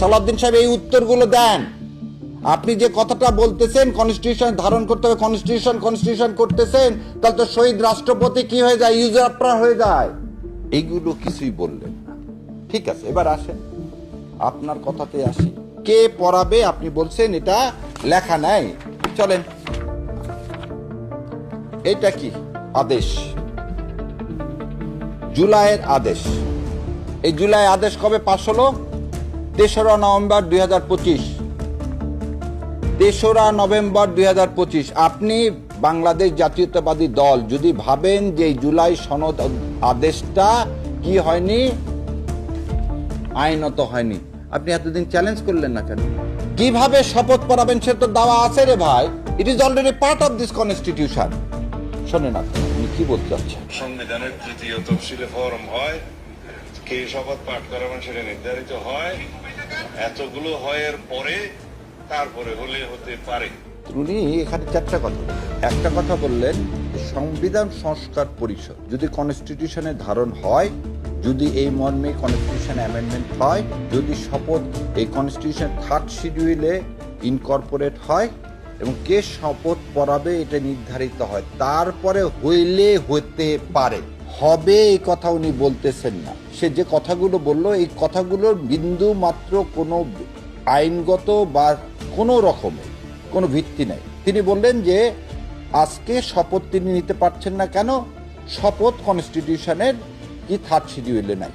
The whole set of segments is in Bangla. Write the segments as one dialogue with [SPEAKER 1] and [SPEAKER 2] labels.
[SPEAKER 1] সালাউদ্দিন সাহেব এই উত্তরগুলো দেন। আপনি যে কথাটা বলতেছেন কনস্টিটিউশন ধারণ করতে হবে, কনস্টিটিউশন করতেছেন, তাহলে তো শহীদ রাষ্ট্রপতি কি হয়ে যায়, ইউজারপ্রার হয়ে যায়। এইগুলো কিছুই বললেন না। ঠিক আছে, এবার আসেন আপনার কথাতে আসি। কে পড়াবে আপনি বলছেন, এটা লেখা নাই। চলেন, এটা কি আদেশ, জুলাইয়ের আদেশ। এই জুলাই আদেশ কবে পাস হলো? 3রা নভেম্বর 2025। 3রা নভেম্বর 2025। আপনি বাংলাদেশ জাতীয়তাবাদী দল যদি ভাবেন যে এই জুলাই সনদ আদেশটা কি হয়নি, আইনত হয়নি, আপনি এতদিন চ্যালেঞ্জ করলেন না কেন? কিভাবে শপথ পড়াবেন সে তো দাওয়া আছে রে ভাই। It is already part of this constitution. শোনেন আপনি কি বলতে চাচ্ছেন?
[SPEAKER 2] সংবিধানের তৃতীয় তফসিলে ফরম হয়, কে শপথ পাঠ করাবেন সেটা নির্ধারিত হয়, এতগুলো হয়ের পরে তারপরে হলে হতে পারে।
[SPEAKER 1] উনি এখানে চারটা কথা, একটা কথা বললেন সংবিধান সংস্কার পরিষদ যদি কনস্টিটিউশনের ধারণ হয়, যদি এই মর্মে কনস্টিটিউশন অ্যামেন্ডমেন্ট হয়, যদি শপথ এই কনস্টিটিউশন 3rd শিডিউলে ইনকর্পোরেট হয় এবং কে শপথ পড়াবে এটা নির্ধারিত হয়, তারপরে হইলে হতে পারে, হবে এই কথা উনি বলতেছেন না। সে যে কথাগুলো বললো এই কথাগুলোর বিন্দু মাত্র কোনো আইনগত বা কোনো রকমের কোনো ভিত্তি নাই। তিনি বললেন যে আজকে শপথ তিনি নিতে পারছেন না কেন, শপথ কনস্টিটিউশনের কি 3rd শিডিউলে নাই,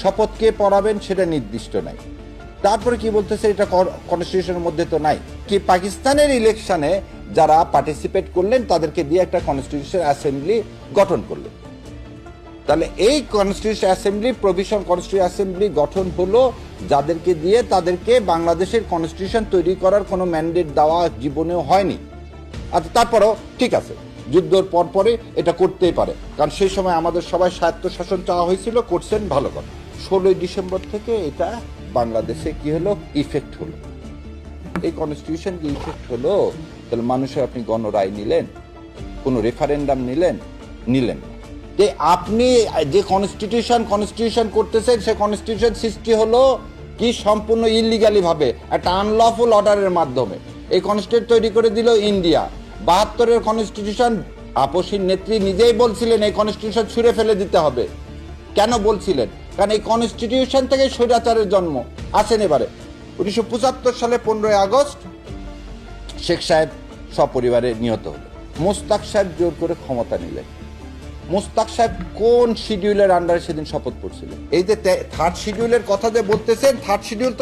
[SPEAKER 1] শপথ কে পড়াবেন সেটা নির্দিষ্ট নাই। তারপরে কি বলতেছে, এটা কনস্টিটিউশনের মধ্যে তো নাই। কি পাকিস্তানের ইলেকশনে যারা পার্টিসিপেট করলেন তাদেরকে দিয়ে একটা কনস্টিটিউশন অ্যাসেম্বলি গঠন করলেন। তাহলে এই constitution assembly, provision constitution assembly গঠন হলো যাদেরকে দিয়ে, তাদেরকে বাংলাদেশের কনস্টিটিউশন তৈরি করার কোনো ম্যান্ডেট দেওয়া জীবনেও হয়নি। আচ্ছা, তারপরেও ঠিক আছে, যুদ্ধের পরে এটা করতেই পারে, কারণ সেই সময় আমাদের সবাই স্বায়ত্তশাসন চাওয়া হয়েছিল, করছেন, ভালো কথা। 16ই ডিসেম্বর থেকে এটা বাংলাদেশে কি হলো, ইফেক্ট হলো। এই কনস্টিটিউশন কি ইফেক্ট হলো, তাহলে মানুষের আপনি গণরায় নিলেন, কোনো রেফারেন্ডাম নিলেন যে আপনি যে কনস্টিটিউশন করতেছেন, সে কনস্টিটিউশন সৃষ্টি হলো কি সম্পূর্ণ ইলিগালি ভাবে, একটা আনলফুল অর্ডারের মাধ্যমে। এই কনস্টিটিউশন তৈরি করে দিল ইন্ডিয়া। 72-এর কনস্টিটিউশন আপসীর নেত্রী নিজেই বলছিলেন এই কনস্টিটিউশন ছুঁড়ে ফেলে দিতে হবে। কেন বলছিলেন? কারণ এই কনস্টিটিউশন থেকে স্বৈরাচারের জন্ম। আসেন এবারে 1975 সালে 15ই আগস্ট শেখ সাহেব সপরিবারে নিহত হলো। মোস্তাক সাহেব জোর করে ক্ষমতা নিলেন। মোস্তাক সাহেব কোন শিডিউলের আন্ডারে সেদিন শপথ করছিলেন? এই যে 3rd শিডিউলের কথা যে বলতেছেন, 3rd শিডিউল